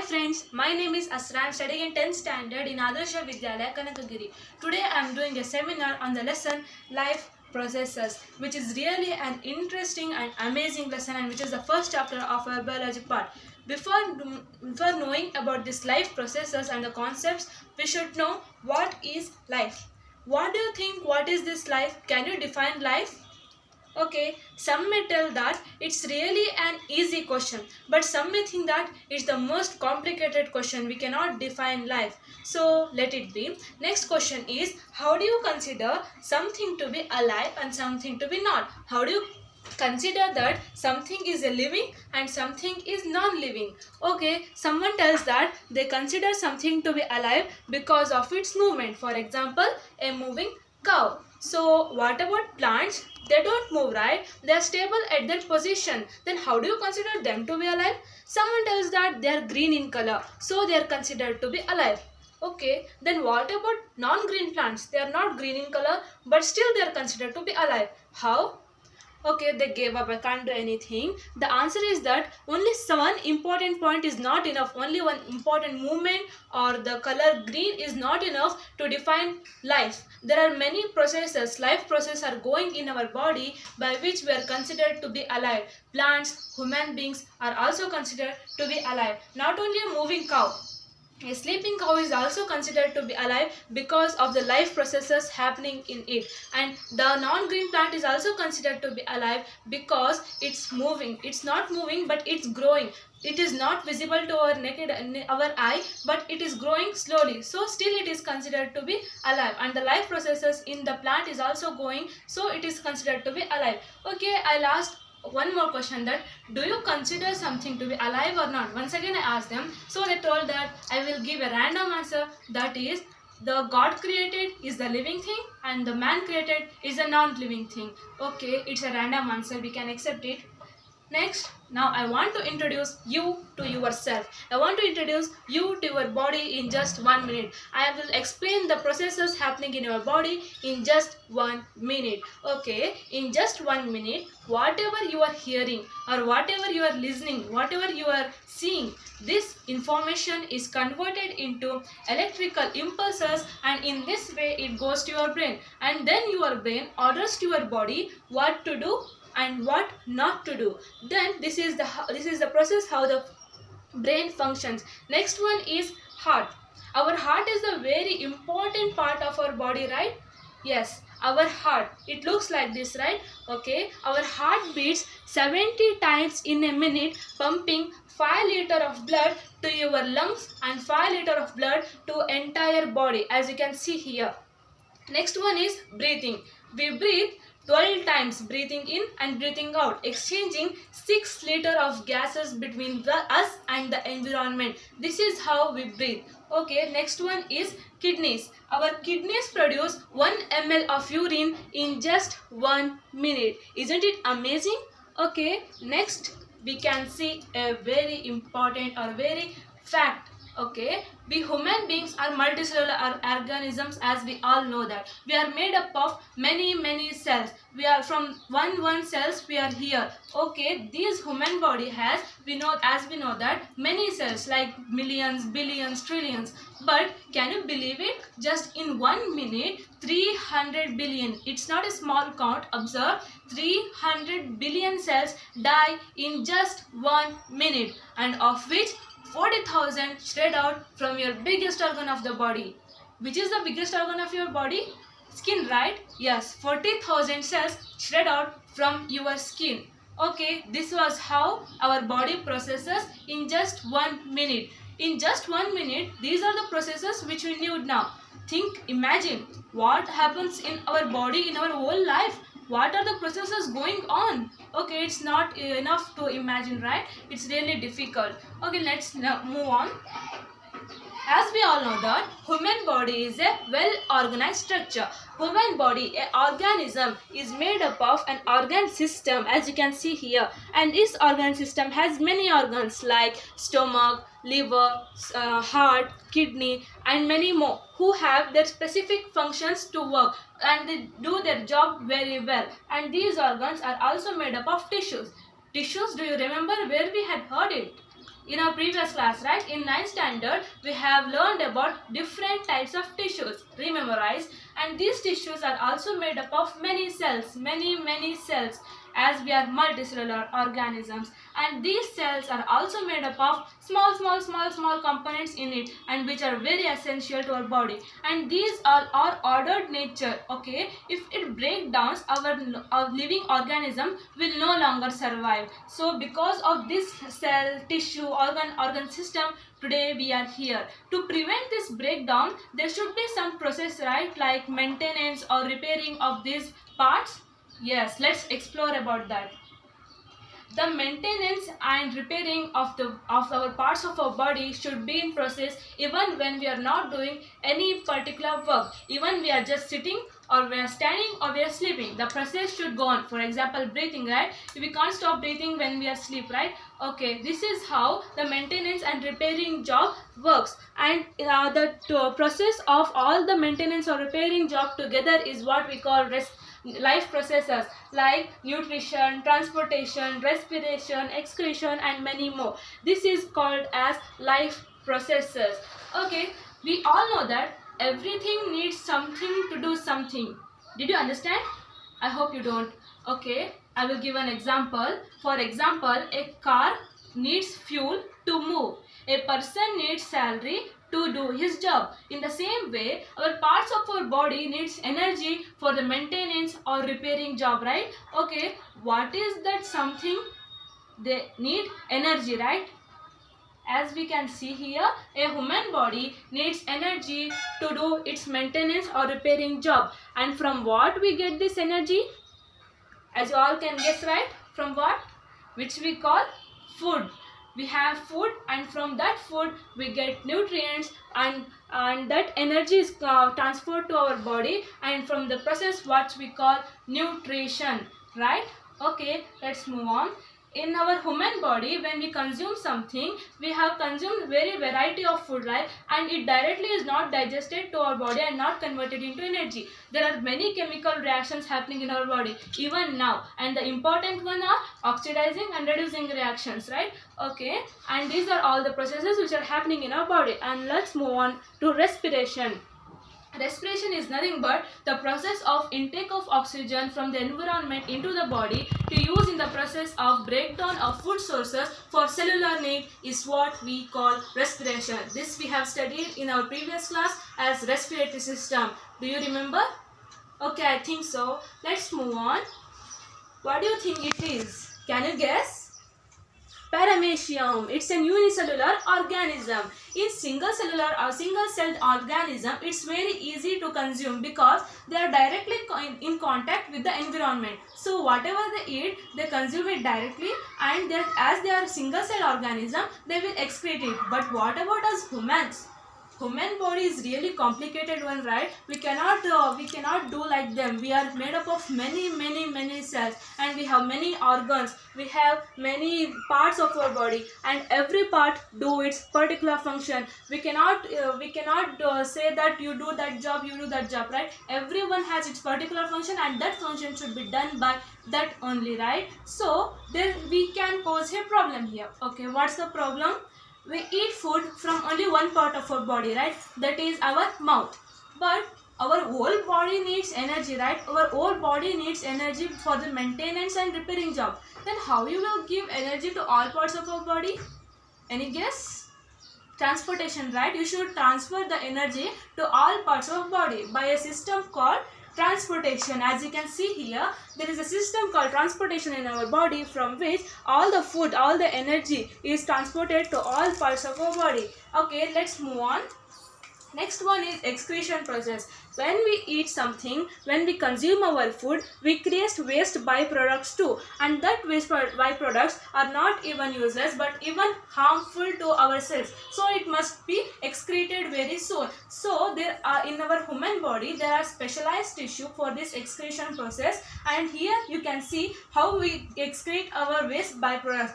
friends, my name is Asra. I am studying in 10th standard in Adarsha Vidyalaya, Kanakagiri. Today I am doing a seminar on the lesson Life Processes, which is really an interesting and amazing lesson and which is the first chapter of our biology part. Before knowing about this life processes and the concepts, we should know what is life. What do you think? What is this life? Can you define life? Okay, some may tell that it's really an easy question, but some may think that it's the most complicated question. We cannot define life. So let it be. Next question is, how do you consider something to be alive and something to be not? How do you consider that something is a living and something is non-living? Okay, someone tells that they consider something to be alive because of its movement. For example, a moving cow. So what about plants? They don't move, right? They are stable at that position. Then how do you consider them to be alive? Someone tells that they are green in color, so they are considered to be alive. Okay, then what about non-green plants? They are not green in color, but still they are considered to be alive. How? Okay, they gave up, I can't do anything. The answer is that only one important point is not enough. Only one important movement or the color green is not enough to define life. There are many processes, life processes are going in our body by which we are considered to be alive. Plants, human beings are also considered to be alive. Not only a moving cow. A sleeping cow is also considered to be alive because of the life processes happening in it. And the non-green plant is also considered to be alive because it's moving. It's not moving, but it's growing. It is not visible to our eye, but it is growing slowly. So still it is considered to be alive. And the life processes in the plant is also going, so it is considered to be alive. Okay, I'll ask one more question, that do you consider something to be alive or not? Once again I asked them, so they told that I will give a random answer, that is the God created is the living thing and the man created is a non-living thing. Okay, it's a random answer, we can accept it. Next, now I want to introduce you to yourself. I want to introduce you to your body in just 1 minute. I will explain the processes happening in your body in just 1 minute. Okay, in just 1 minute, whatever you are hearing or whatever you are listening, whatever you are seeing, this information is converted into electrical impulses, and in this way it goes to your brain, and then your brain orders to your body what to do and what not to do. Then this is the process how the brain functions. Next one is heart. Our heart is a very important part of our body, right? Yes, our heart, it looks like this, right? Okay, our heart beats 70 times in a minute, pumping 5 liters of blood to your lungs and 5 liters of blood to entire body, as you can see here. Next one is breathing. We breathe 12 times, breathing in and breathing out, exchanging 6 liters of gases between us and the environment. This is how we breathe. Okay, next one is kidneys. Our kidneys produce 1 ml of urine in just 1 minute. Isn't it amazing? Okay, next we can see a very important or very fact. Okay, we human beings are multicellular organisms, as we all know that. We are made up of many cells. We are from one cells we are here. Okay, this human body has, we know that many cells like millions, billions, trillions. But can you believe it? Just in 1 minute, 300 billion. It's not a small count. Observe, 300 billion cells die in just 1 minute, and of which 40,000 shred out from your biggest organ of the body. Which is the biggest organ of your body? Skin, right? Yes, 40,000 cells shred out from your skin. Okay, this was how our body processes in just 1 minute. In just 1 minute, these are the processes which we knew now. Imagine what happens in our body in our whole life. What are the processes going on? Okay, it's not enough to imagine, right? It's really difficult. Okay, let's now move on. As we all know that human body is a well-organized structure. Human body, an organism, is made up of an organ system, as you can see here. And this organ system has many organs like stomach, liver, heart, kidney, and many more, who have their specific functions to work, and they do their job very well. And these organs are also made up of tissues. Tissues, do you remember where we had heard it? in our previous class, right? In 9th standard, we have learned about different types of tissues. Rememorize. And these tissues are also made up of many cells, many cells, as we are multicellular organisms. And these cells are also made up of small components in it, and which are very essential to our body. And these are our ordered nature. Okay, if it breaks down, our living organism will no longer survive. So because of this cell, tissue, organ system, today we are here. To prevent this breakdown, there should be some process, right? Like maintenance or repairing of these parts. Yes, let's explore about that. The maintenance and repairing of our parts of our body should be in process even when we are not doing any particular work. Even we are just sitting, or we are standing, or we are sleeping, the process should go on. For example, breathing, right? We can't stop breathing when we are asleep, right? Okay, this is how the maintenance and repairing job works. And the process of all the maintenance or repairing job together is what we call life processes, like nutrition, transportation, respiration, excretion, and many more. This is called as life processes. Okay, we all know that everything needs something to do something. Did you understand? I hope you don't. Okay, I will give an example. For example, a car needs fuel to move. A person needs salary to do his job. In the same way, our parts of our body needs energy for the maintenance or repairing job, right? Okay, what is that something? They need energy, right? As we can see here, a human body needs energy to do its maintenance or repairing job. And from what we get this energy? As you all can guess, right? From what? Which we call food. We have food, and from that food we get nutrients, and that energy is transferred to our body, and from the process what we call nutrition, right? Okay, let's move on. In our human body, when we consume something, we have consumed very variety of food, right? And it directly is not digested to our body and not converted into energy. There are many chemical reactions happening in our body even now, and the important one are oxidizing and reducing reactions, right? Okay, and these are all the processes which are happening in our body. And let's move on to respiration. Respiration is nothing but the process of intake of oxygen from the environment into the body to use in the process of breakdown of food sources for cellular need is what we call respiration. This we have studied in our previous class as respiratory system. Do you remember? Okay, I think so. Let's move on. What do you think it is? Can you guess? Paramecium. It's a unicellular organism. In single-cellular or single-celled organism, it's very easy to consume because they are directly in contact with the environment. So whatever they eat, they consume it directly, and as they are single-cell organism, they will excrete it. But what about us humans? Human body is really complicated one, right? We cannot do like them. We are made up of many cells, and we have many organs. We have many parts of our body, and every part do its particular function. We cannot say that you do that job, you do that job, right? Everyone has its particular function, and that function should be done by that only, right? So then we can pose a problem here. Okay, what's the problem? We eat food from only one part of our body, right? That is our mouth. But our whole body needs energy, right? Our whole body needs energy for the maintenance and repairing job. Then how you will give energy to all parts of our body? Any guess? Transportation, right? You should transfer the energy to all parts of our body by a system called transportation. As you can see here, there is a system called transportation in our body, from which all the food, all the energy is transported to all parts of our body. Okay, let's move on. Next one is excretion process. When we eat something, when we consume our food, we create waste byproducts too, and that waste byproducts are not even useless but even harmful to ourselves. So it must be excreted very soon. So there are, in our human body, there are specialized tissue for this excretion process, and here you can see how we excrete our waste byproducts.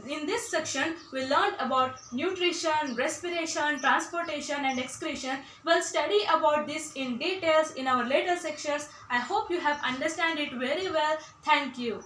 In this section we learned about nutrition, respiration, transportation, and excretion. We'll study about this in details in our later sections. I hope you have understand it very well. Thank you.